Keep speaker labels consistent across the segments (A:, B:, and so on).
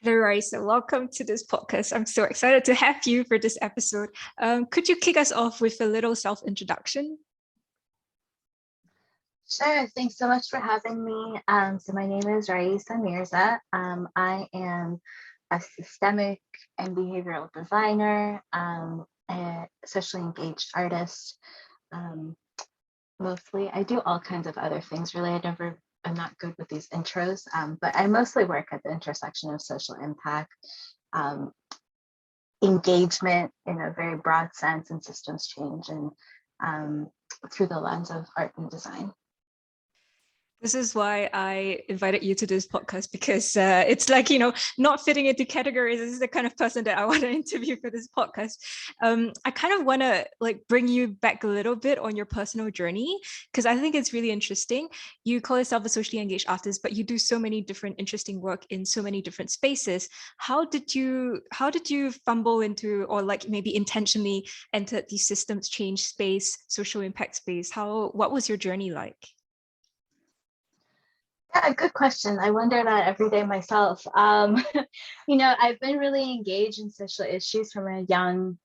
A: Hello, Raïsa. Welcome to this podcast. I'm so excited to have you for this episode. Could you kick us off with a little self-introduction?
B: Sure, thanks so much for having me. So my name is Raïsa Mirza. I am a systemic and behavioral designer, a socially engaged artist. Um, Mostly, I do all kinds of other things really. I'm not good with these intros, but I mostly work at the intersection of social impact, um, engagement in a very broad sense, and systems change, and through the lens of art and design.
A: This is why I invited you to this podcast, because it's like, not fitting into categories. This is the kind of person that I want to interview for this podcast. I kind of want to bring you back a little bit on your personal journey, because I think it's really interesting. You call yourself a socially engaged artist, but you do so many different interesting work in so many different spaces. How did you fumble into, or maybe intentionally entered the systems change space, social impact space? What was your journey like?
B: Yeah, good question. I wonder that every day myself. I've been really engaged in social issues from a young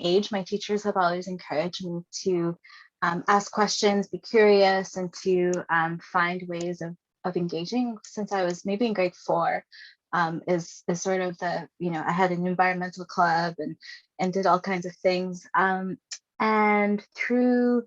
B: age. My teachers have always encouraged me to ask questions, be curious, and to find ways of engaging since I was maybe in grade 4. Is sort of I had an environmental club and did all kinds of things. And through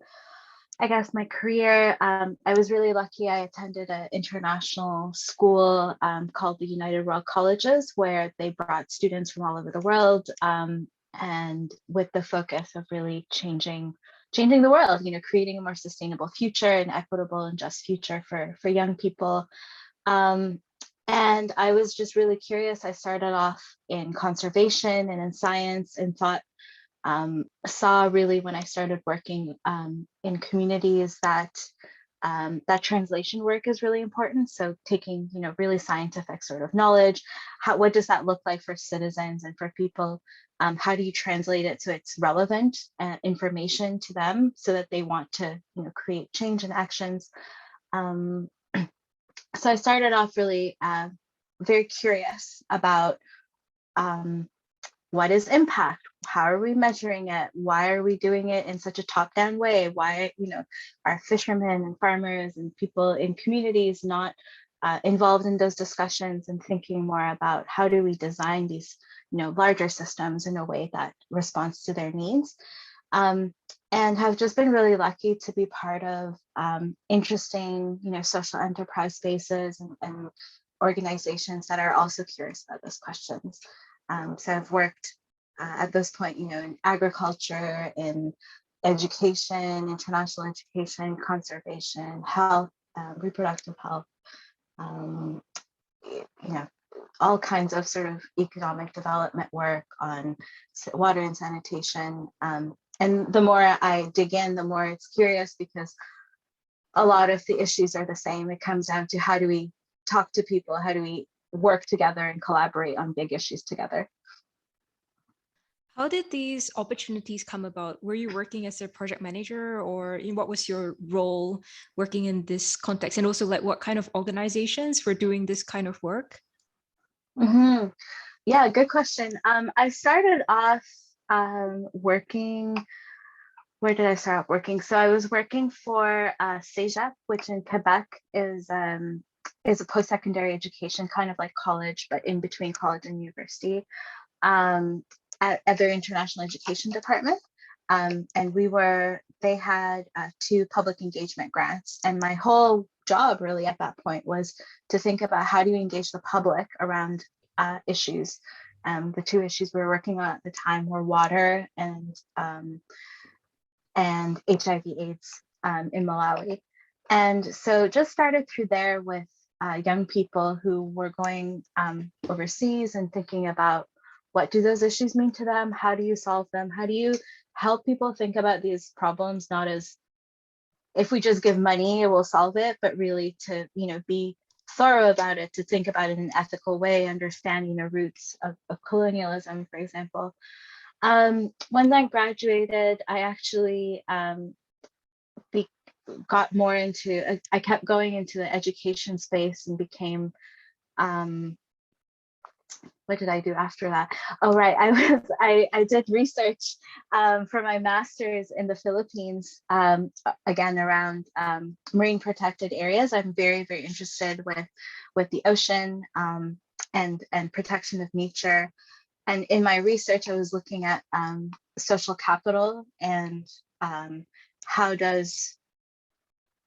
B: I guess my career, I was really lucky. I attended an international school called the United World Colleges, where they brought students from all over the world, and with the focus of really changing the world, creating a more sustainable future, an equitable and just future for young people. And I was just really curious. I started off in conservation and in science, and saw really when I started working in communities that that translation work is really important. So taking, really scientific sort of knowledge, what does that look like for citizens and for people? How do you translate it so it's relevant information to them so that they want to, create change and actions? So I started off really very curious about what is impact? How are we measuring it? Why are we doing it in such a top-down way? Why, are fishermen and farmers and people in communities not involved in those discussions and thinking more about how do we design these, larger systems in a way that responds to their needs? And have just been really lucky to be part of interesting, social enterprise spaces and organizations that are also curious about those questions. So I've worked at this point, in agriculture, in education, international education, conservation, health, reproductive health, um, all kinds of sort of economic development work on water and sanitation. And the more I dig in, the more it's curious, because a lot of the issues are the same. It comes down to how do we talk to people? How do we work together and collaborate on big issues together?
A: How did these opportunities come about? Were you working as a project manager, or what was your role working in this context? And also, what kind of organizations were doing this kind of work?
B: Mm-hmm. Yeah, good question. I started off working. Where did I start off working? So I was working for CEGEP, which in Quebec is a post-secondary education, kind of like college, but in between college and university, at their international education department. And they had 2 public engagement grants. And my whole job really at that point was to think about how do you engage the public around issues. The 2 issues we were working on at the time were water and HIV/AIDS in Malawi. And so just started through there with young people who were going overseas and thinking about what do those issues mean to them? How do you solve them? How do you help people think about these problems, not as if we just give money, it will solve it, but really to, be thorough about it, to think about it in an ethical way, understanding the roots of colonialism, for example. When I graduated, I actually got more into, I kept going into the education space and became what did I do after that? Oh, right. I did research for my master's in the Philippines, again, around marine protected areas. I'm very, very interested with the ocean and protection of nature. And in my research, I was looking at social capital and how does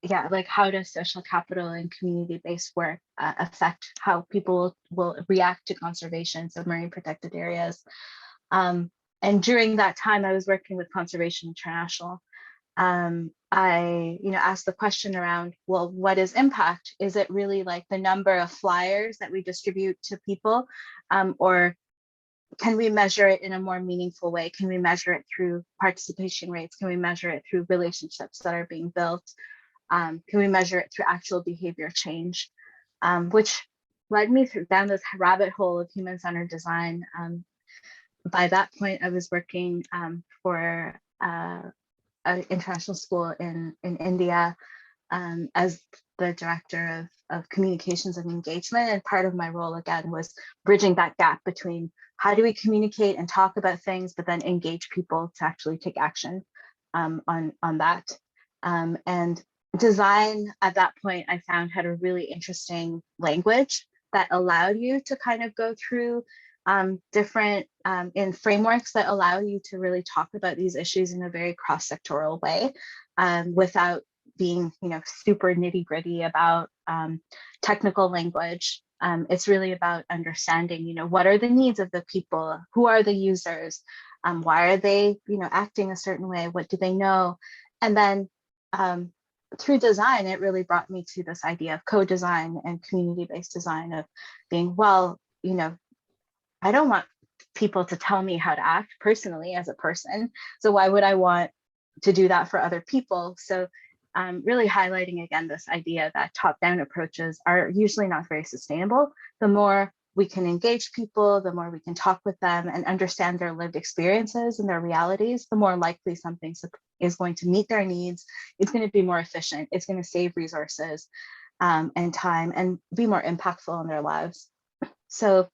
B: how does social capital and community-based work affect how people will react to conservation of marine protected areas. And during that time, I was working with Conservation International. I asked the question around, well, what is impact? Is it really like the number of flyers that we distribute to people, or can we measure it in a more meaningful way? Can we measure it through participation rates? Can we measure it through relationships that are being built? Can we measure it through actual behavior change? Which led me down this rabbit hole of human-centered design. By that point, I was working for an international school in India as the director of communications and engagement. And part of my role, again, was bridging that gap between how do we communicate and talk about things, but then engage people to actually take action on that. And design at that point, I found, had a really interesting language that allowed you to kind of go through different in frameworks that allow you to really talk about these issues in a very cross-sectoral way, without being, super nitty-gritty about technical language. It's really about understanding, what are the needs of the people, who are the users, why are they, acting a certain way, what do they know, and then through design, it really brought me to this idea of co-design and community-based design, of being, well, I don't want people to tell me how to act personally as a person. So why would I want to do that for other people? So really highlighting again this idea that top-down approaches are usually not very sustainable. The more we can engage people, the more we can talk with them and understand their lived experiences and their realities, the more likely something is going to meet their needs. It's going to be more efficient. It's going to save resources and time and be more impactful in their lives. So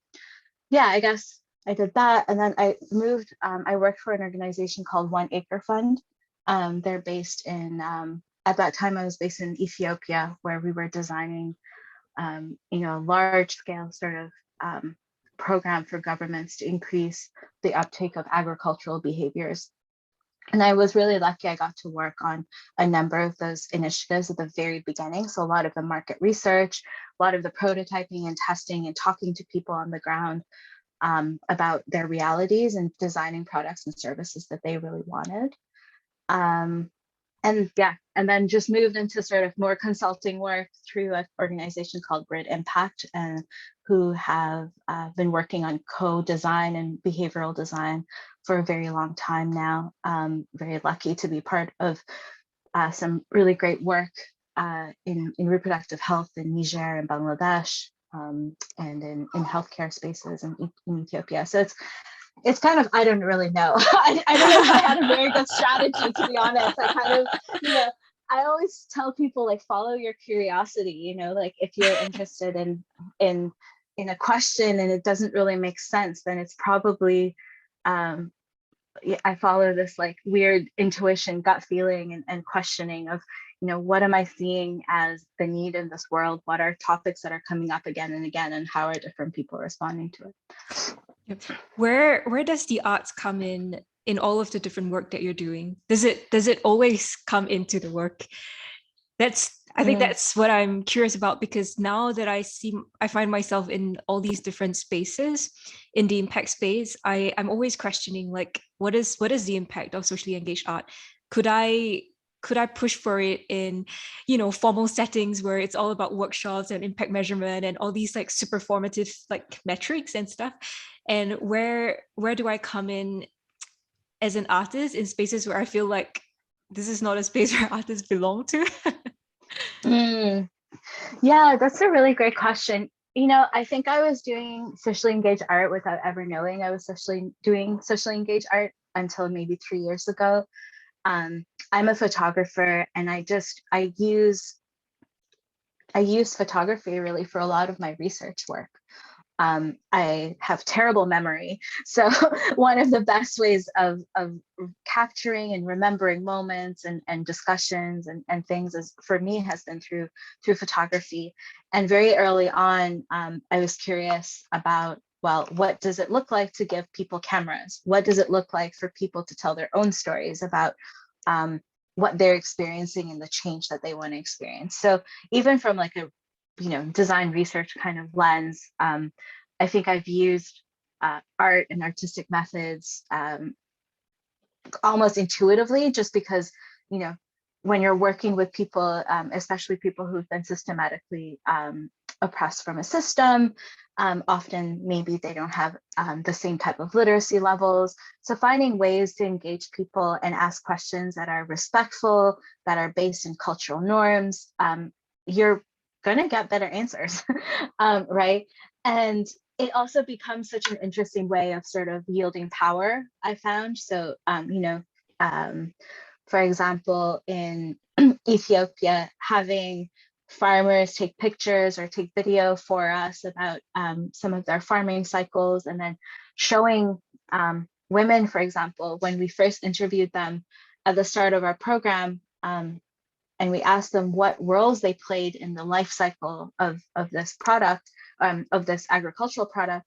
B: yeah, I guess I did that. And then I moved, I worked for an organization called Acre Fund. They're based in, at that time I was based in Ethiopia, where we were designing, a large scale sort of program for governments to increase the uptake of agricultural behaviors. And I was really lucky. I got to work on a number of those initiatives at the very beginning. So a lot of the market research, a lot of the prototyping and testing and talking to people on the ground about their realities and designing products and services that they really wanted. And then just moved into sort of more consulting work through an organization called Grid Impact, and who have been working on co-design and behavioral design for a very long time now. Very lucky to be part of some really great work in reproductive health in Niger and Bangladesh, and in healthcare spaces in Ethiopia. So it's kind of, I don't really know. I don't know if I had a very good strategy, to be honest. I kind of, I always tell people, like, follow your curiosity, like if you're interested in a question and it doesn't really make sense, then it's probably, I follow this like weird intuition, gut feeling and questioning of, what am I seeing as the need in this world? What are topics that are coming up again and again, and how are different people responding to it?
A: Yep. Where does the arts come in all of the different work that you're doing? Does it always come into the work? I think that's what I'm curious about, because now that I find myself in all these different spaces in the impact space, I'm always questioning, like, what is the impact of socially engaged art? Could I push for it in, formal settings where it's all about workshops and impact measurement and all these like super formative like metrics and stuff? And where do I come in as an artist in spaces where I feel like this is not a space where artists belong to?
B: Yeah, that's a really great question. I think I was doing socially engaged art without ever knowing I was doing socially engaged art until maybe 3 years ago. I'm a photographer, and I use photography really for a lot of my research work. I have terrible memory. So one of the best ways of capturing and remembering moments and discussions and things is, for me, has been through photography. And very early on, I was curious about, well, what does it look like to give people cameras? What does it look like for people to tell their own stories about what they're experiencing and the change that they want to experience? So even from like a design research kind of lens, I think I've used art and artistic methods almost intuitively, just because, when you're working with people, especially people who've been systematically oppressed from a system, often maybe they don't have the same type of literacy levels. So finding ways to engage people and ask questions that are respectful, that are based in cultural norms, you're going to get better answers, right? And it also becomes such an interesting way of sort of yielding power, I found. So, for example, in Ethiopia, having farmers take pictures or take video for us about some of their farming cycles, and then showing women, for example, when we first interviewed them at the start of our program, and we asked them what roles they played in the life cycle of this product, of this agricultural product,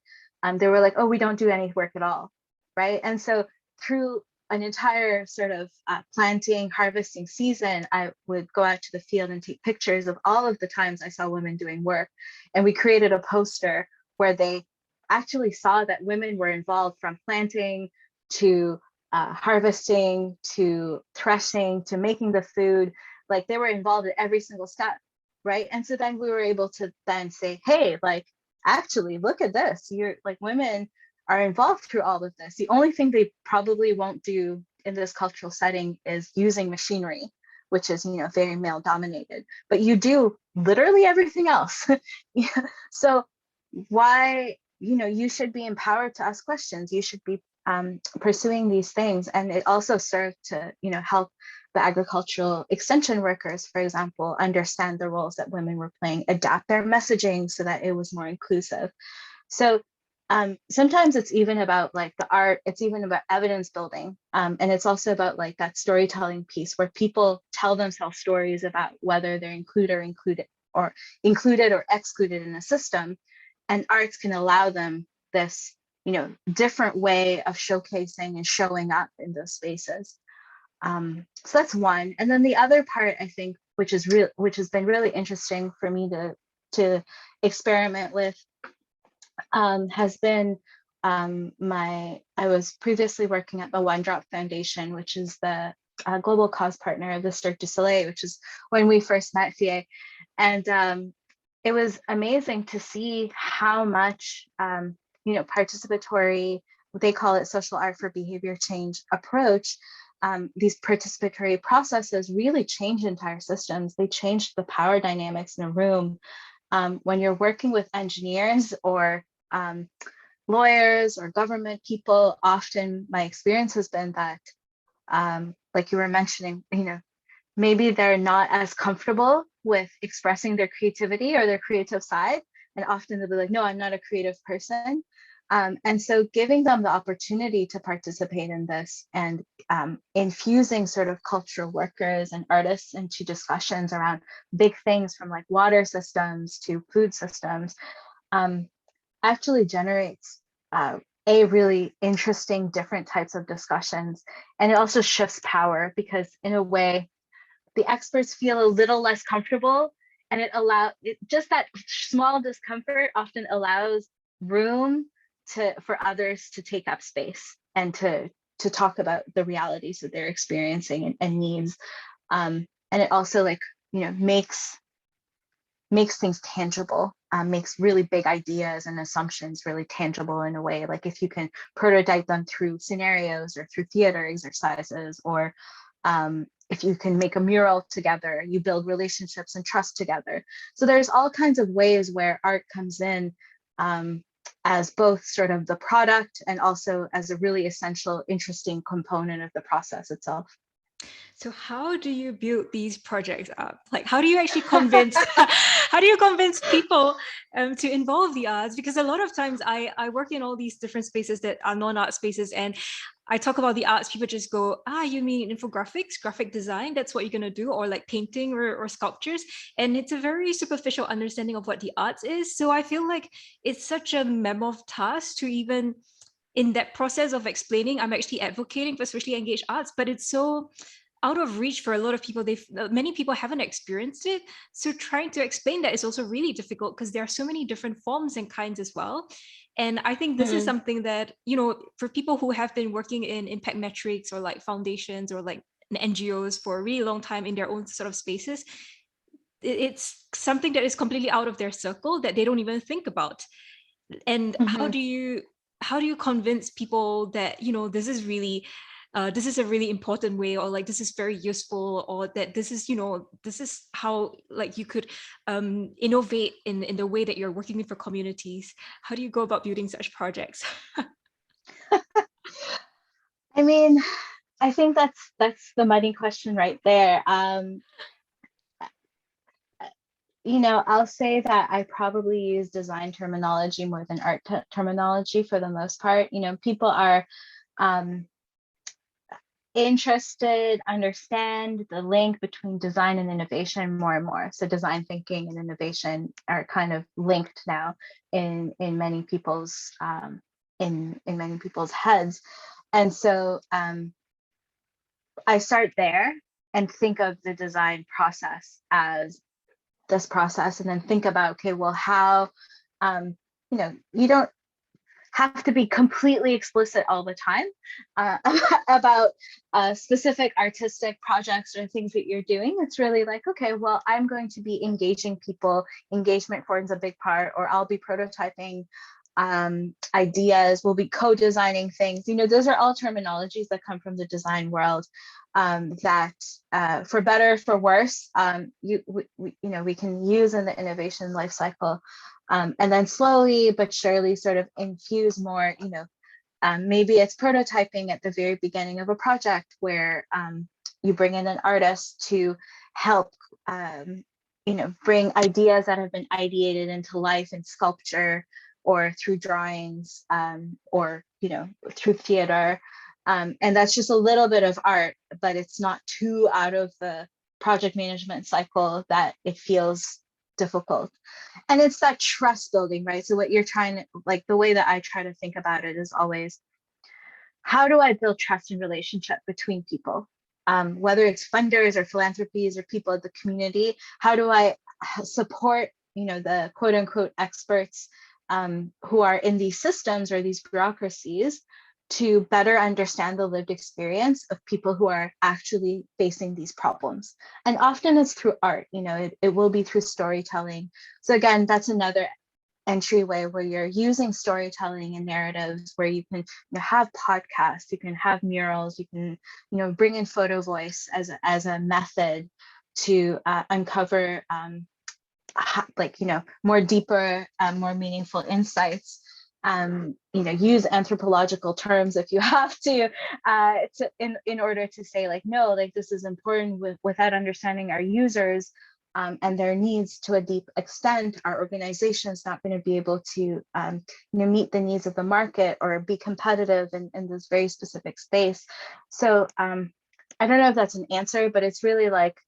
B: they were like, oh, we don't do any work at all, right? And so through an entire sort of planting, harvesting season, I would go out to the field and take pictures of all of the times I saw women doing work. And we created a poster where they actually saw that women were involved from planting to harvesting to threshing to making the food. Like, they were involved in every single step, right? And so then we were able to then say, hey, like, actually, look at this. You're like, women are involved through all of this. The only thing they probably won't do in this cultural setting is using machinery, which is, very male dominated, but you do literally everything else. Yeah. So why, you should be empowered to ask questions. You should be pursuing these things. And it also served to, help the agricultural extension workers, for example, understand the roles that women were playing, adapt their messaging so that it was more inclusive. So sometimes it's even about like the art, it's even about evidence building. And it's also about like that storytelling piece where people tell themselves stories about whether they're included or excluded in a system. And arts can allow them this, different way of showcasing and showing up in those spaces. So that's one. And then the other part, I think, which has been really interesting for me to experiment with, has been I was previously working at the One Drop Foundation, which is the global cause partner of the Cirque du Soleil, which is when we first met, Fie. And it was amazing to see how much, participatory, they call it social art for behavior change approach. These participatory processes really change entire systems. They change the power dynamics in a room. When you're working with engineers or lawyers or government people, often my experience has been that, like you were mentioning, maybe they're not as comfortable with expressing their creativity or their creative side. And often they'll be like, no, I'm not a creative person. And so giving them the opportunity to participate in this and infusing sort of cultural workers and artists into discussions around big things from like water systems to food systems actually generates a really interesting different types of discussions. And it also shifts power because in a way, the experts feel a little less comfortable, and just that small discomfort often allows room for others to take up space and to talk about the realities that they're experiencing and needs. And it also makes things tangible, makes really big ideas and assumptions really tangible in a way. Like if you can prototype them through scenarios or through theater exercises, or if you can make a mural together, you build relationships and trust together. So there's all kinds of ways where art comes in as both sort of the product and also as a really essential, interesting component of the process itself.
A: So how do you build these projects up? Like, how do you actually convince, how do you convince people to involve the arts? Because a lot of times I work in all these different spaces that are non-art spaces, and I talk about the arts, people just go, you mean infographics, graphic design, that's what you're going to do, or like painting or sculptures. And it's a very superficial understanding of what the arts is. So I feel like it's such a mammoth task to even, in that process of explaining, I'm actually advocating for socially engaged arts, but it's so out of reach for a lot of people. Many people haven't experienced it, so trying to explain that is also really difficult because there are so many different forms and kinds as well. And I think this is something that, for people who have been working in impact metrics or like foundations or like NGOs for a really long time in their own sort of spaces, it's something that is completely out of their circle that they don't even think about. And how do you convince people that this is a really important way, or like this is very useful, or that this is how like you could innovate in the way that you're working with your communities? How do you go about building such projects?
B: I mean, I think that's the money question right there. I'll say that I probably use design terminology more than art terminology for the most part. People are interested, understand the link between design and innovation more and more. So design thinking and innovation are kind of linked now in many people's in many people's heads. And so I start there and think of the design process as this process, and then think about, okay, well, how, you don't have to be completely explicit all the time about specific artistic projects or things that you're doing. It's really like, okay, well, I'm going to be engaging people. Engagement forms a big part, or I'll be prototyping ideas, we'll be co-designing things. Those are all terminologies that come from the design world, that for better, for worse, we can use in the innovation life cycle, and then slowly but surely sort of infuse more. Maybe it's prototyping at the very beginning of a project where you bring in an artist to help bring ideas that have been ideated into life in sculpture, or through drawings, or through theater. And that's just a little bit of art, but it's not too out of the project management cycle that it feels difficult. And it's that trust building, right? So what you're trying to, like, the way that I try to think about it is always, how do I build trust and relationship between people? Whether it's funders or philanthropies or people of the community, how do I support, the quote unquote experts who are in these systems or these bureaucracies to better understand the lived experience of people who are actually facing these problems. And often it's through art, it will be through storytelling. So again, that's another entryway where you're using storytelling and narratives, where you can have podcasts, you can have murals, you can bring in photo voice as a method to uncover more deeper, more meaningful insights. Use anthropological terms if you have to in order to say, like, no, like, this is important. Without understanding our users and their needs to a deep extent, our organization is not going to be able to meet the needs of the market or be competitive in this very specific space. So I don't know if that's an answer, but it's really like,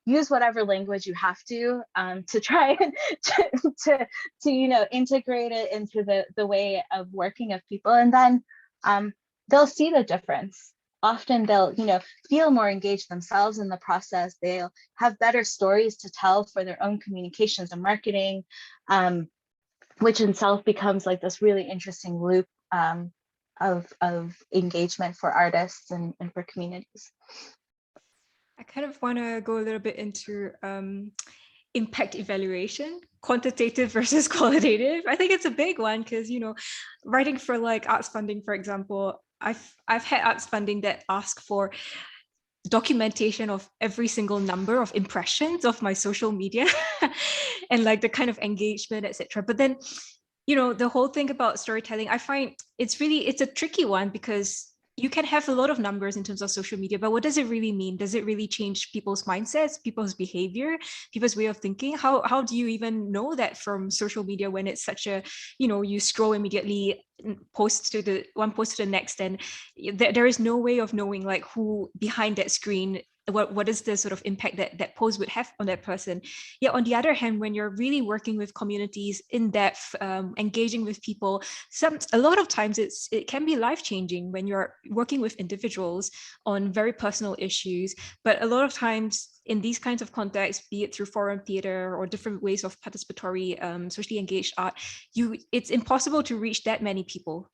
B: use whatever language you have to try and to integrate it into the way of working of people, and then they'll see the difference. Often they'll feel more engaged themselves in the process. They'll have better stories to tell for their own communications and marketing, which in itself becomes like this really interesting loop of engagement for artists and for communities.
A: I kind of want to go a little bit into impact evaluation, quantitative versus qualitative. I think it's a big one because, writing for like arts funding, for example, I've had arts funding that ask for documentation of every single number of impressions of my social media and like the kind of engagement, etc. But then, the whole thing about storytelling, I find it's a tricky one because you can have a lot of numbers in terms of social media, but what does it really mean? Does it really change people's mindsets, people's behavior, people's way of thinking? How do you even know that from social media when it's such a, you scroll immediately, post to the one post to the next, and there is no way of knowing like who behind that screen, what is the sort of impact that post would have on that person. Yet on the other hand, when you're really working with communities in depth, engaging with people, a lot of times it can be life-changing when you're working with individuals on very personal issues. But a lot of times in these kinds of contexts, be it through forum theater or different ways of participatory, socially engaged art, it's impossible to reach that many people.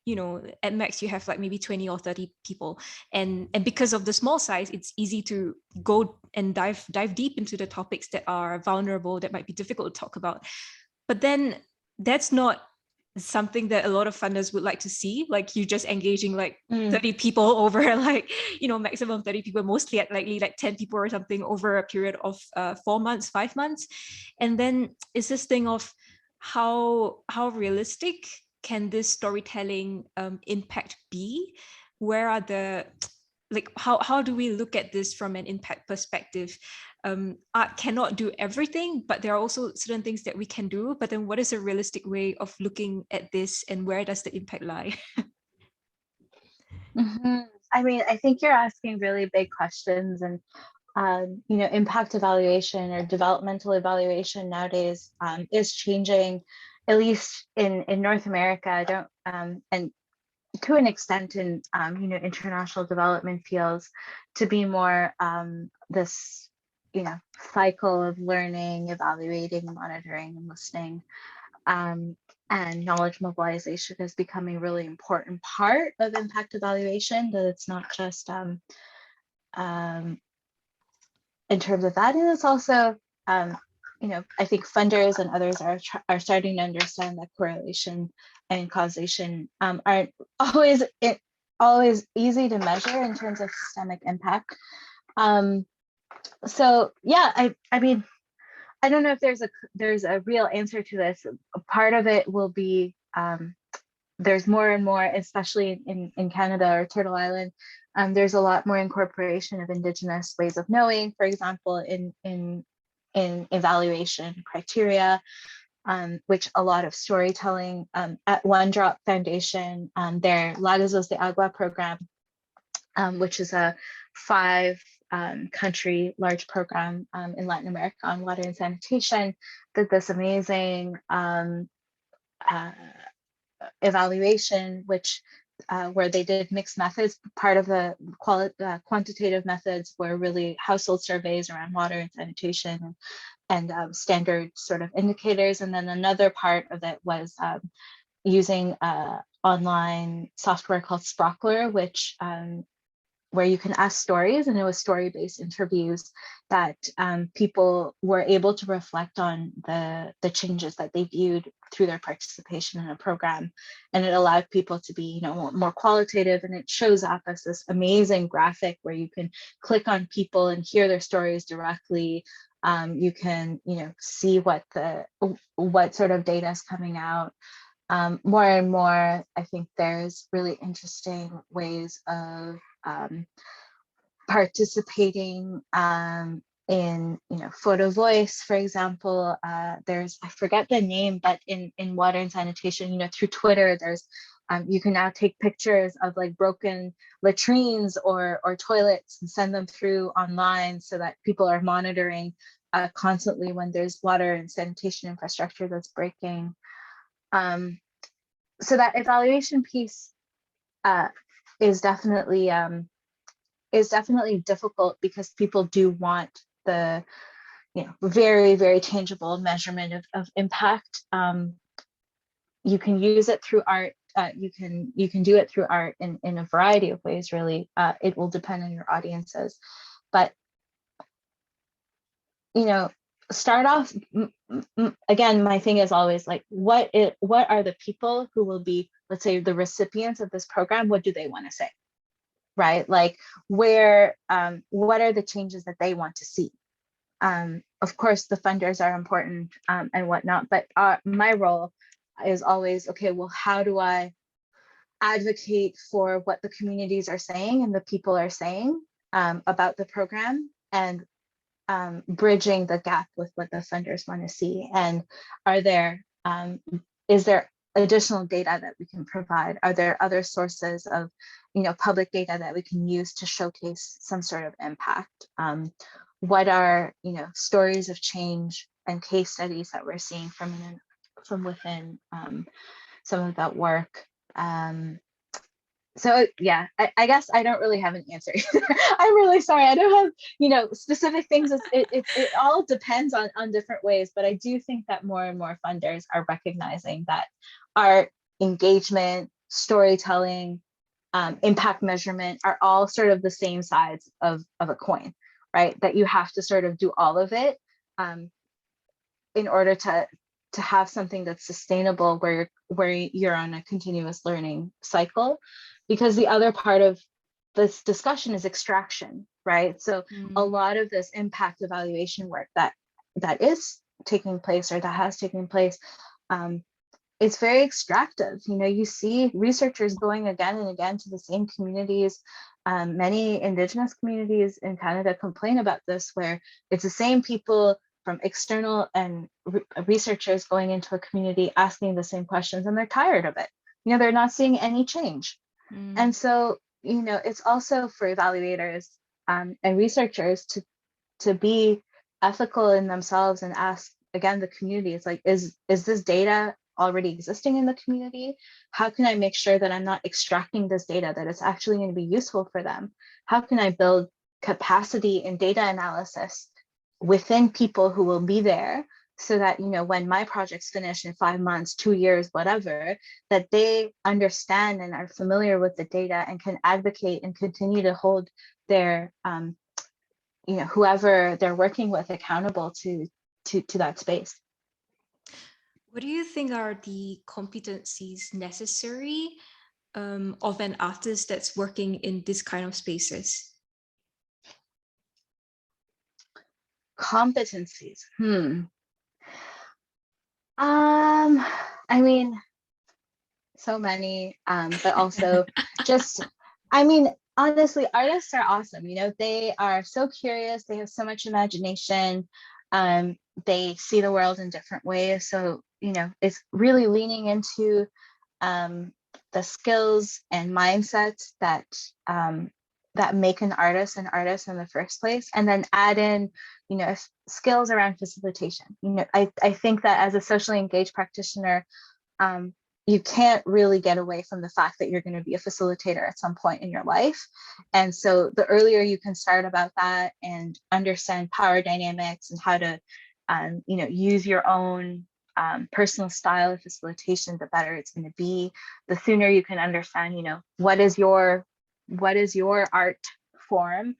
A: At max you have like maybe 20 or 30 people, and because of the small size, it's easy to go and dive deep into the topics that are vulnerable, that might be difficult to talk about. But then that's not something that a lot of funders would like to see, like you just engaging like 30 people over like, maximum 30 people, mostly at likely like 10 people or something over a period of 4 months, 5 months. And then it's this thing of how realistic can this storytelling impact be? Where are the, like, how do we look at this from an impact perspective? Art cannot do everything, but there are also certain things that we can do. But then what is a realistic way of looking at this, and where does the impact lie?
B: I mean, I think you're asking really big questions, and impact evaluation or developmental evaluation nowadays is changing, at least in North America. I don't, and to an extent in international development fields, to be more this cycle of learning, evaluating, monitoring, and listening, and knowledge mobilization is becoming a really important part of impact evaluation. That it's not just in terms of that, and it's also I think funders and others are starting to understand that correlation and causation aren't always easy to measure in terms of systemic impact. So yeah, I mean, I don't know if there's a real answer to this. Part of it will be there's more and more, especially in Canada or Turtle Island, there's a lot more incorporation of Indigenous ways of knowing, for example, in evaluation criteria, which a lot of storytelling at One Drop Foundation, their Lagos de Agua program, which is a 5-country large program in Latin America on water and sanitation, did this amazing evaluation, which where they did mixed methods. Part of the quantitative methods were really household surveys around water and sanitation and standard sort of indicators. And then another part of it was using online software called Sprockler, which where you can ask stories, and it was story-based interviews that people were able to reflect on the changes that they viewed through their participation in a program. And it allowed people to be more qualitative, and it shows up as this amazing graphic where you can click on people and hear their stories directly. You can see what sort of data is coming out. More and more, I think there's really interesting ways of participating in photo voice, for example. There's, I forget the name, but in water and sanitation, through Twitter, there's you can now take pictures of like broken latrines or toilets and send them through online, so that people are monitoring constantly when there's water and sanitation infrastructure that's breaking. So that evaluation piece is definitely difficult, because people do want the very, very tangible measurement of impact. You can use it through art. You can do it through art in a variety of ways, really. It will depend on your audiences, but start off, again, my thing is always like, what are the people who will be, let's say, the recipients of this program? What do they want to say, right? Like, what are the changes that they want to see? Of course, the funders are important and whatnot, but my role is always, okay, well, how do I advocate for what the communities are saying and the people are saying about the program, and bridging the gap with what the funders want to see. And is there additional data that we can provide? Are there other sources of, public data that we can use to showcase some sort of impact? What are, stories of change and case studies that we're seeing from within some of that work? So yeah, I guess I don't really have an answer. I'm really sorry. I don't have, specific things. It all depends on different ways, but I do think that more and more funders are recognizing that art, engagement, storytelling, impact measurement are all sort of the same sides of a coin, right? That you have to sort of do all of it in order to have something that's sustainable, where you're on a continuous learning cycle. Because the other part of this discussion is extraction, right? So a lot of this impact evaluation work that is taking place, or that has taken place, it's very extractive. You see researchers going again and again to the same communities. Many Indigenous communities in Canada complain about this, where it's the same people from external and researchers going into a community asking the same questions, and they're tired of it. They're not seeing any change. And so, it's also for evaluators and researchers to be ethical in themselves and ask, again, the community, it's like, is this data already existing in the community? How can I make sure that I'm not extracting this data, that it's actually going to be useful for them? How can I build capacity in data analysis within people who will be there, so that, when my project's finished in 5 months, 2 years, whatever, that they understand and are familiar with the data and can advocate and continue to hold their, whoever they're working with accountable to that space.
A: What do you think are the competencies necessary of an artist that's working in this kind of spaces?
B: Competencies. I mean, so many, but also just, honestly, artists are awesome. They are so curious. They have so much imagination. They see the world in different ways. So, it's really leaning into the skills and mindsets that make an artist in the first place, and then add in, skills around facilitation. I think that as a socially engaged practitioner, you can't really get away from the fact that you're going to be a facilitator at some point in your life. And so the earlier you can start about that and understand power dynamics and how to, use your own personal style of facilitation, the better it's going to be. The sooner you can understand, what is your art form,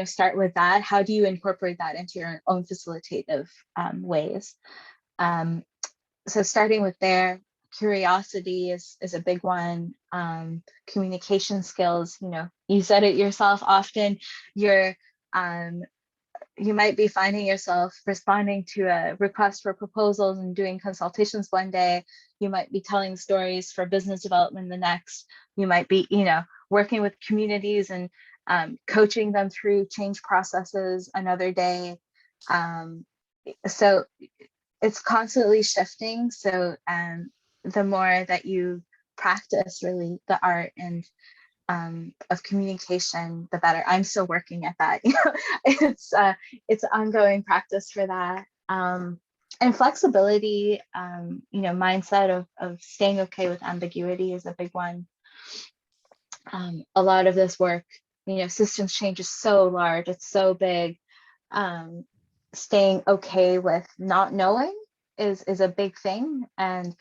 B: start with that. How do you incorporate that into your own facilitative ways? So starting with there, curiosity is a big one. Communication skills, you said it yourself, often you might be finding yourself responding to a request for proposals and doing consultations one day. You might be telling stories for business development the next. You might be, working with communities and coaching them through change processes another day. So it's constantly shifting. So the more that you practice really the art and of communication, the better. I'm still working at that. It's ongoing practice for that. And flexibility, mindset of staying okay with ambiguity is a big one. A lot of this work, systems change is so large, it's so big. Staying okay with not knowing is a big thing, and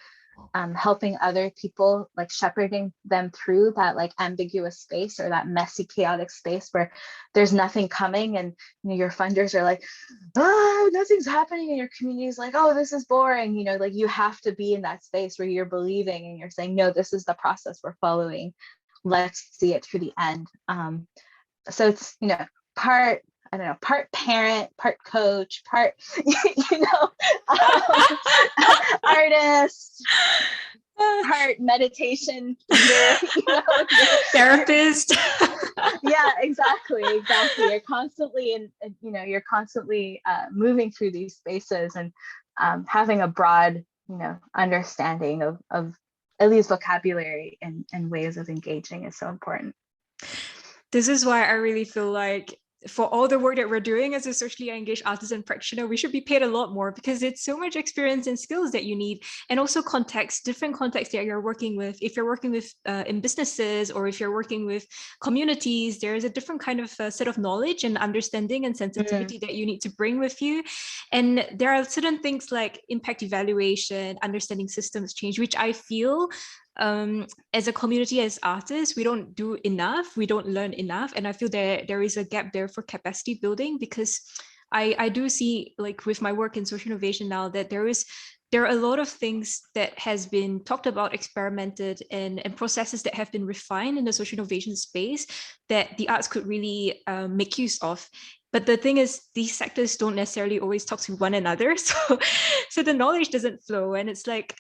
B: helping other people, like shepherding them through that like ambiguous space, or that messy, chaotic space where there's nothing coming, and your funders are like, oh, nothing's happening, and your community is like, oh, this is boring. Like you have to be in that space where you're believing and you're saying, no, this is the process we're following. Let's see it through the end. So it's part parent, part coach, part artist, heart meditation leader,
A: therapist.
B: Yeah, exactly. You're constantly you're constantly moving through these spaces, and having a broad understanding of at least vocabulary and ways of engaging is so important.
A: This is why I really feel like for all the work that we're doing as a socially engaged artist and practitioner, we should be paid a lot more, because it's so much experience and skills that you need, and also context, different contexts that you're working with. If you're working with in businesses, or if you're working with communities, there is a different kind of set of knowledge and understanding and sensitivity that you need to bring with you. And there are certain things like impact evaluation, understanding systems change, which I feel as a community, as artists, we don't do enough, we don't learn enough. And I feel there is a gap there for capacity building, because I do see, like with my work in social innovation now, that there are a lot of things that has been talked about, experimented, and processes that have been refined in the social innovation space that the arts could really make use of. But the thing is, these sectors don't necessarily always talk to one another. So the knowledge doesn't flow. And it's like,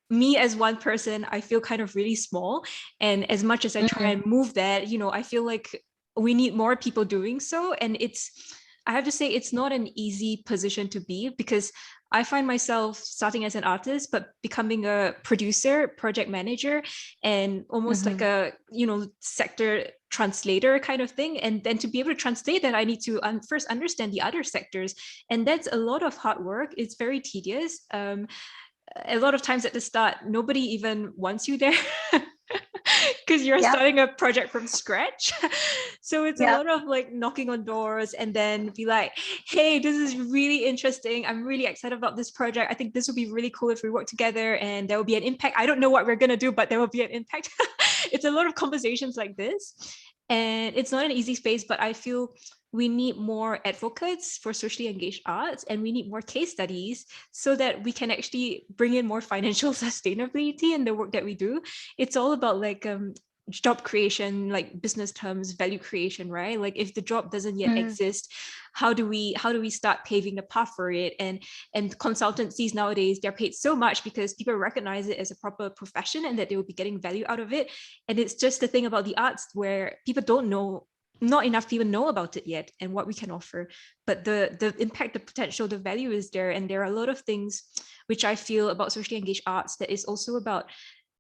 A: me as one person, I feel kind of really small. And as much as I try and move that, I feel like we need more people doing so. And I have to say, it's not an easy position to be, because I find myself starting as an artist, but becoming a producer, project manager, and almost like a, sector translator kind of thing. And then to be able to translate that, I need to first understand the other sectors. And that's a lot of hard work. It's very tedious. A lot of times at the start, nobody even wants you there because you're starting a project from scratch. So it's a lot of like knocking on doors, and then be like, hey, this is really interesting. I'm really excited about this project. I think this would be really cool if we work together, and there will be an impact. I don't know what we're going to do, but there will be an impact. It's a lot of conversations like this. And it's not an easy space, but I feel we need more advocates for socially engaged arts, and we need more case studies so that we can actually bring in more financial sustainability in the work that we do. It's all about like job creation, like business terms, value creation, right? Like if the job doesn't yet exist, how do we start paving the path for it? And consultancies nowadays, they're paid so much because people recognize it as a proper profession and that they will be getting value out of it. And it's just the thing about the arts where people don't know, not enough people know about it yet and what we can offer. But the impact, the potential, the value is there. And there are a lot of things which I feel about socially engaged arts that is also about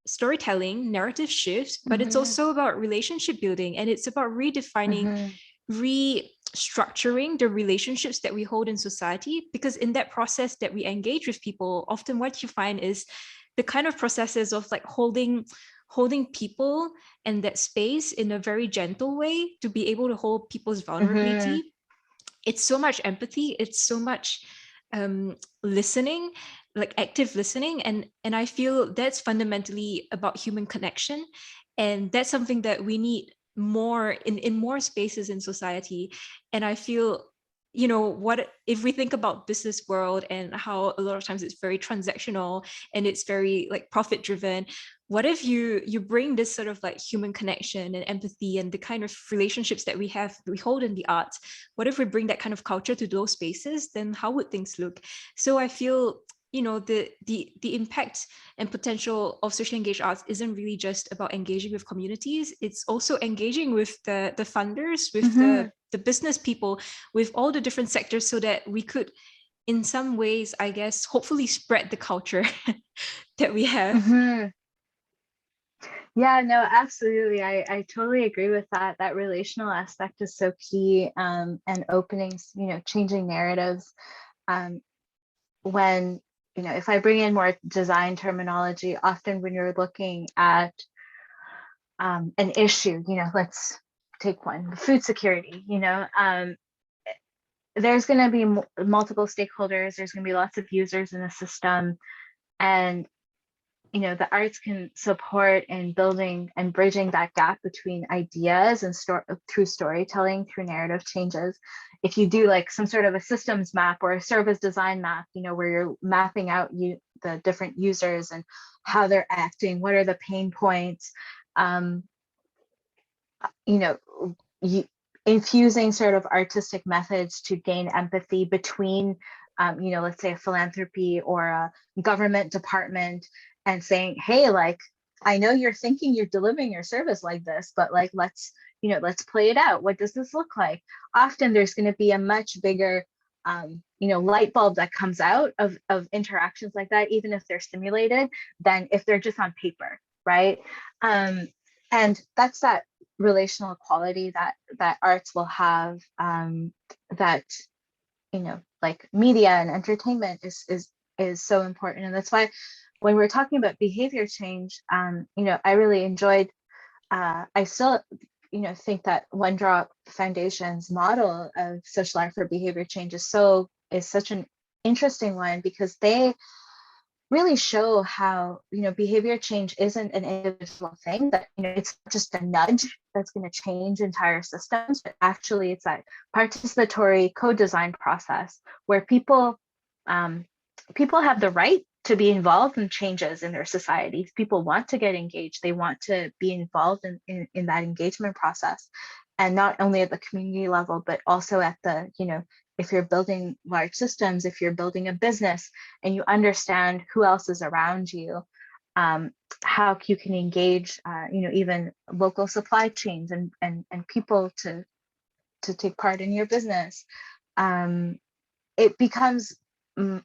A: storytelling, narrative shifts, but it's also about relationship building, and it's about redefining, restructuring the relationships that we hold in society. Because in that process that we engage with people, often what you find is the kind of processes of like holding people and that space in a very gentle way to be able to hold people's vulnerability. It's so much empathy, it's so much listening, like active listening, and I feel that's fundamentally about human connection, and that's something that we need more in more spaces in society. And I feel, what if we think about business world and how a lot of times it's very transactional and it's very like profit driven, what if you bring this sort of like human connection and empathy and the kind of relationships that we hold in the arts? What if we bring that kind of culture to those spaces? Then how would things look? So I feel, the impact and potential of socially engaged arts isn't really just about engaging with communities. It's also engaging with the funders, with the business people, with all the different sectors, so that we could, in some ways, I guess, hopefully spread the culture that we have.
B: Yeah, no, absolutely. I totally agree with that. That relational aspect is so key, and openings, changing narratives. When, if I bring in more design terminology, often when you're looking at an issue, let's take one, food security, there's going to be multiple stakeholders, there's going to be lots of users in the system, and the arts can support in building and bridging that gap between ideas and through storytelling, through narrative changes. If you do like some sort of a systems map or a service design map, where you're mapping out the different users and how they're acting, what are the pain points, infusing sort of artistic methods to gain empathy between, let's say a philanthropy or a government department, and saying, hey, like, I know you're thinking you're delivering your service like this, but like, let's play it out. What does this look like? Often there's going to be a much bigger light bulb that comes out of interactions like that, even if they're simulated, than if they're just on paper, right? And that's that relational quality that arts will have, that like media and entertainment is so important. And that's why when we're talking about behavior change, I really enjoyed, I still think that One Drop Foundation's model of social art for behavior change is such an interesting one, because they really show how behavior change isn't an individual thing, that it's just a nudge that's going to change entire systems, but actually it's that participatory co-design process where people have the right to be involved in changes in their societies. People want to get engaged. They want to be involved in that engagement process. And not only at the community level, but also at the, if you're building large systems, if you're building a business and you understand who else is around you, how you can engage, even local supply chains and people to take part in your business, it becomes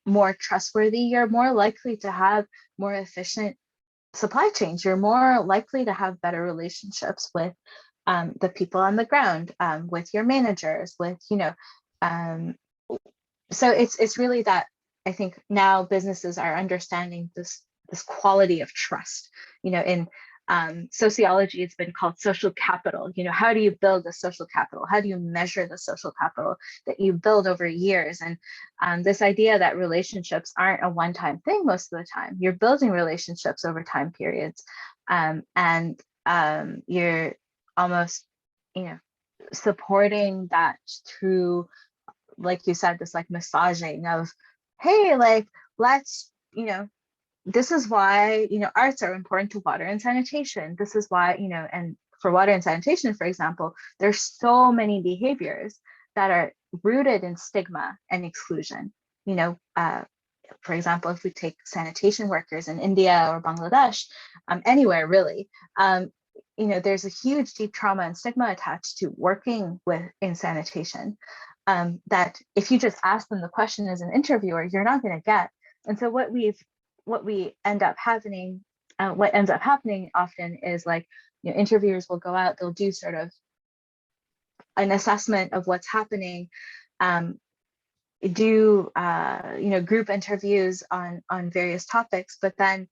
B: more trustworthy. You're more likely to have more efficient supply chains. You're more likely to have better relationships with the people on the ground, with your managers, with so it's really that. I think now businesses are understanding this quality of trust. In sociology, it's been called social capital. How do you build a social capital? How do you measure the social capital that you build over years? And this idea that relationships aren't a one-time thing most of the time. You're building relationships over time periods, and you're almost supporting that through, like you said, this like massaging of, hey, like, let's this is why arts are important to water and sanitation. This is why and for water and sanitation, for example, there's so many behaviors that are rooted in stigma and exclusion. For example, if we take sanitation workers in India or Bangladesh, anywhere really, there's a huge deep trauma and stigma attached to working in sanitation, that if you just ask them the question as an interviewer, you're not going to get. And so what ends up happening often is, like, interviewers will go out, they'll do sort of an assessment of what's happening, do group interviews on various topics, but then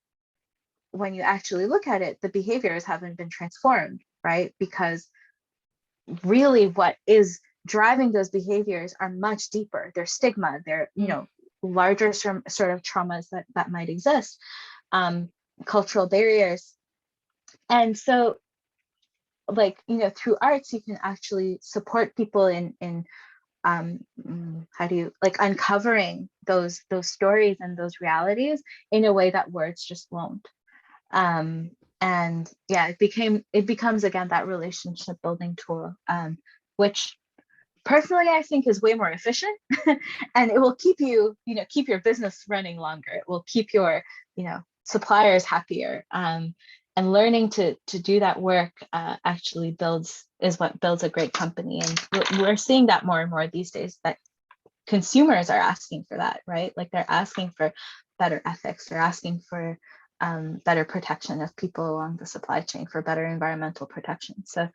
B: when you actually look at it, the behaviors haven't been transformed, right? Because really what is driving those behaviors are much deeper. They're stigma, they're larger sort of traumas that might exist, cultural barriers. And so, like, through arts, you can actually support people in how do you, like, uncovering those stories and those realities in a way that words just won't. And yeah, it becomes again that relationship building tool, which personally I think is way more efficient, and it will keep keep your business running longer. It will keep your suppliers happier, and learning to do that work actually is what builds a great company. And we're seeing that more and more these days, that consumers are asking for that, right? Like, they're asking for better ethics, they're asking for better protection of people along the supply chain, for better environmental protection. So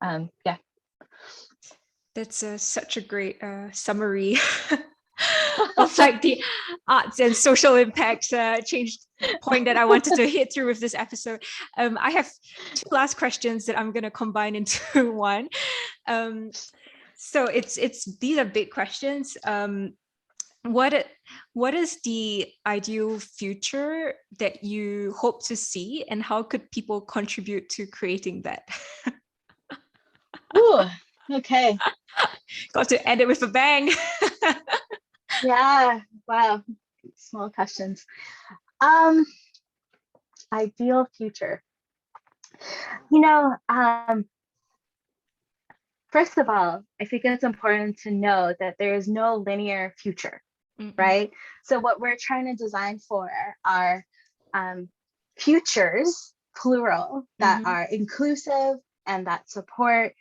B: yeah.
A: That's such a great summary of like the arts and social impacts change point that I wanted to hit through with this episode. I have two last questions that I'm going to combine into one. So these are big questions. What is the ideal future that you hope to see, and how could people contribute to creating that?
B: Ooh, okay.
A: Got to end it with a bang.
B: Yeah, wow, small questions. Ideal future. First of all, I think it's important to know that there is no linear future, right? So what we're trying to design for are futures, plural, that are inclusive and that support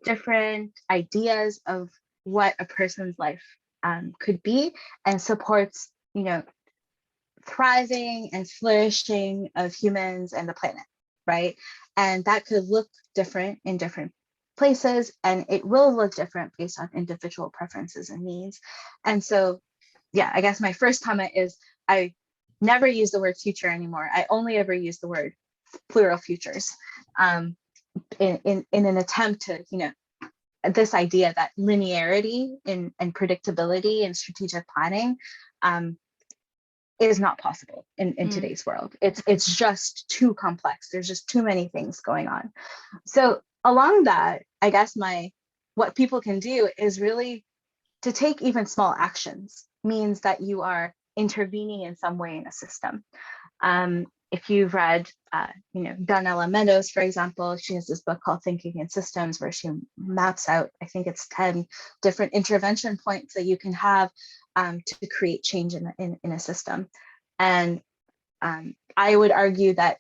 B: different ideas of what a person's life could be, and supports, thriving and flourishing of humans and the planet, right? And that could look different in different places, and it will look different based on individual preferences and needs. And so, yeah, I guess my first comment is I never use the word future anymore. I only ever use the word plural futures in an attempt to, this idea that linearity and predictability and strategic planning is not possible in today's world. It's just too complex. There's just too many things going on. So along that, I guess what people can do is really to take even small actions means that you are intervening in some way in a system. If you've read, Donella Meadows, for example, she has this book called Thinking in Systems, where she maps out, I think it's 10 different intervention points that you can have to create change in a system. And I would argue that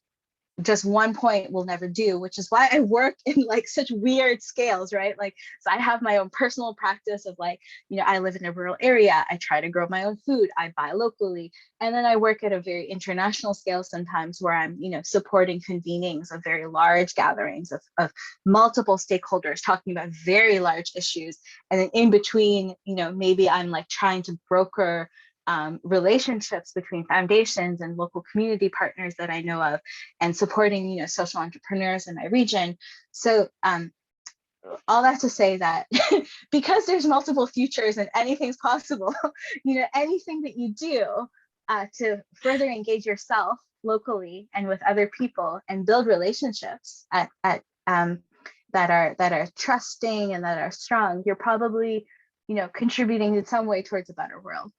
B: just one point will never do, which is why I work in like such weird scales, right? Like, so I have my own personal practice of like, I live in a rural area. I try to grow my own food. I buy locally. And then I work at a very international scale sometimes where I'm, supporting convenings of very large gatherings of multiple stakeholders talking about very large issues. And then in between, maybe I'm like trying to broker relationships between foundations and local community partners that I know of, and supporting, social entrepreneurs in my region. So all that to say that because there's multiple futures and anything's possible, anything that you do to further engage yourself locally and with other people and build relationships that are trusting and that are strong, you're probably, contributing in some way towards a better world.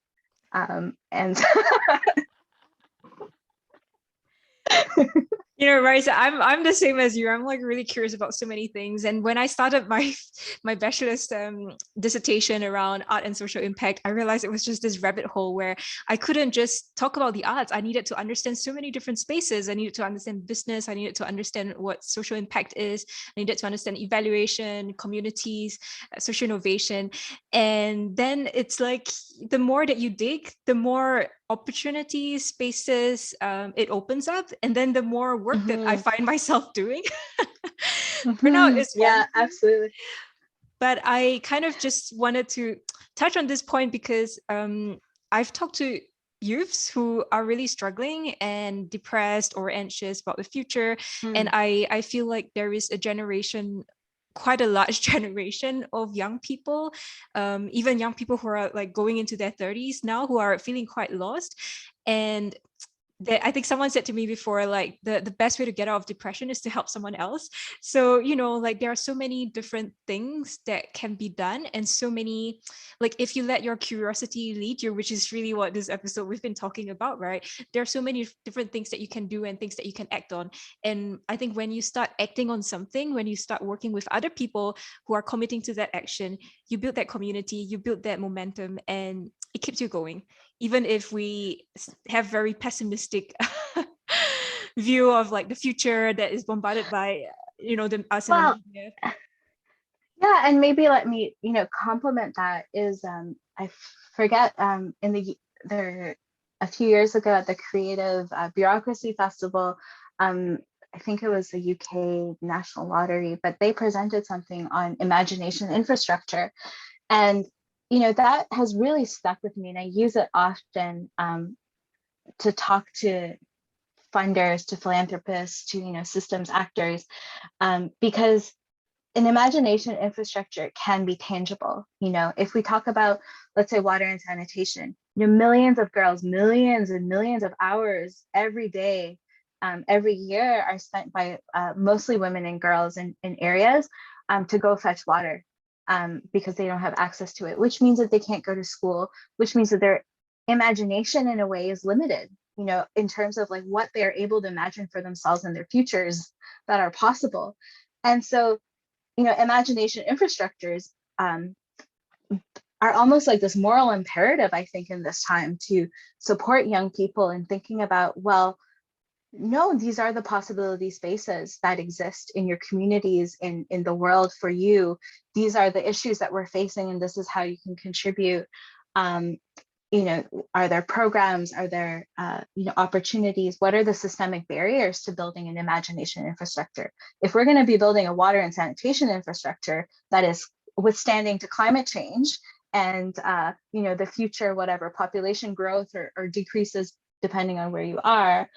B: And
A: Raïsa, I'm the same as you. I'm like really curious about so many things. And when I started my bachelor's dissertation around art and social impact, I realized it was just this rabbit hole where I couldn't just talk about the arts. I needed to understand so many different spaces. I needed to understand business. I needed to understand what social impact is. I needed to understand evaluation, communities, social innovation. And then it's like the more that you dig, the more opportunities, spaces it opens up, and then the more work that I find myself doing. Burnout is
B: yeah, absolutely.
A: But I kind of just wanted to touch on this point because I've talked to youths who are really struggling and depressed or anxious about the future, and I feel like there is a generation, quite a large generation of young people, even young people who are like going into their 30s now, who are feeling quite lost. And I think someone said to me before, like the best way to get out of depression is to help someone else. So, like there are so many different things that can be done, and so many, like if you let your curiosity lead you, which is really what this episode we've been talking about, right? There are so many different things that you can do and things that you can act on. And I think when you start acting on something, when you start working with other people who are committing to that action, you build that community, you build that momentum, and it keeps you going. Even if we have very pessimistic view of like the future that is bombarded by, us in the media.
B: Yeah, and maybe let me, complement that is I forget there a few years ago at the Creative Bureaucracy Festival, I think it was the UK National Lottery, but they presented something on imagination infrastructure. And that has really stuck with me, and I use it often to talk to funders, to philanthropists, to systems actors, because an imagination infrastructure can be tangible. If we talk about, let's say, water and sanitation, millions of girls, millions and millions of hours every day, every year are spent by mostly women and girls in areas to go fetch water. Because they don't have access to it, which means that they can't go to school, which means that their imagination in a way is limited, in terms of like what they're able to imagine for themselves and their futures that are possible. And so, imagination infrastructures are almost like this moral imperative, I think, in this time to support young people in thinking about, well, no, these are the possibility spaces that exist in your communities, in the world for you. These are the issues that we're facing, and this is how you can contribute. Um, are there programs? Are there, opportunities? What are the systemic barriers to building an imagination infrastructure? If we're going to be building a water and sanitation infrastructure that is withstanding to climate change and, the future, whatever population growth or decreases, depending on where you are,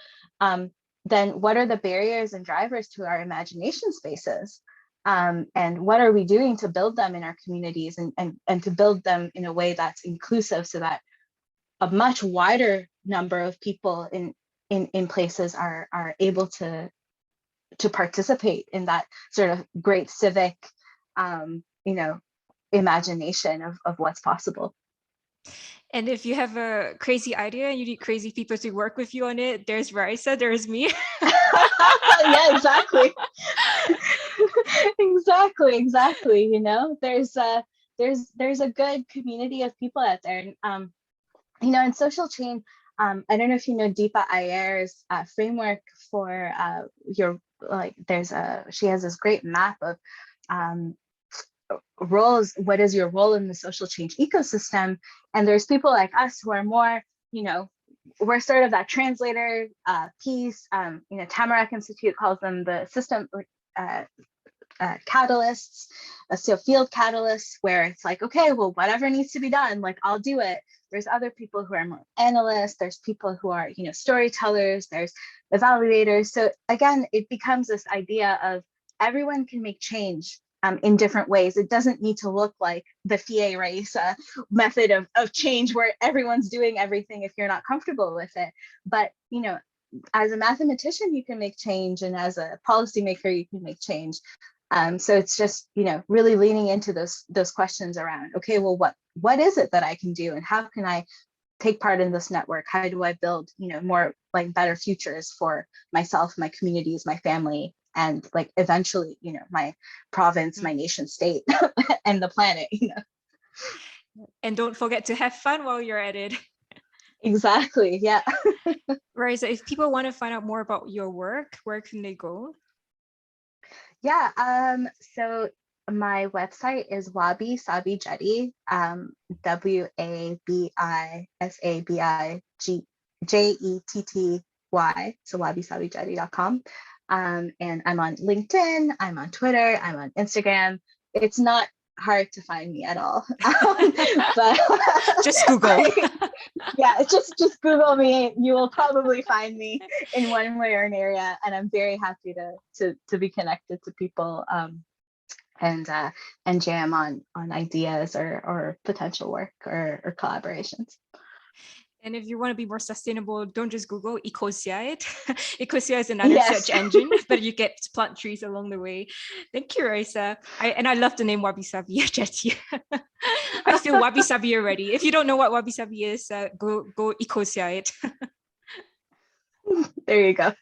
B: then what are the barriers and drivers to our imagination spaces? And what are we doing to build them in our communities and to build them in a way that's inclusive so that a much wider number of people in places are able to participate in that sort of great civic imagination of what's possible.
A: And if you have a crazy idea and you need crazy people to work with you on it, there's Raïsa, there's me.
B: Yeah, exactly. exactly. There's a good community of people out there. And, in social change, I don't know if you know Deepa Iyer's framework for she has this great map of roles. What is your role in the social change ecosystem? And there's people like us who are more, we're sort of that translator piece. Tamarack Institute calls them the system catalysts, so field catalysts, where it's like, okay, well, whatever needs to be done, like, I'll do it. There's other people who are more analysts. There's people who are, storytellers. There's evaluators. So again, it becomes this idea of everyone can make change in different ways. It doesn't need to look like the FIE Raïsa method of change where everyone's doing everything if you're not comfortable with it. But, as a mathematician, you can make change, and as a policymaker, you can make change. So it's just, really leaning into those questions around, okay, well, what is it that I can do, and how can I take part in this network? How do I build, more like better futures for myself, my communities, my family, and like eventually, my province, my nation state, and the planet,
A: And don't forget to have fun while you're at it.
B: Exactly. Yeah.
A: Raïsa, if people want to find out more about your work, where can they go?
B: Yeah. So my website is Wabi Sabi Jetty, WABISABIJETTY, so wabisabijetty.com. And I'm on LinkedIn, I'm on Twitter, I'm on Instagram. It's not hard to find me at all. But
A: just Google.
B: Yeah, just Google me. You will probably find me in one way or another, and I'm very happy to be connected to people and jam on ideas or potential work or collaborations.
A: And if you want to be more sustainable, don't just Google Ecosia. Ecosia is another search engine, but you get plant trees along the way. Thank you, Raïsa. I love the name Wabi Sabi Jetty. I feel Wabi Sabi already. If you don't know what Wabi Sabi is, go Ecosia.
B: There you go.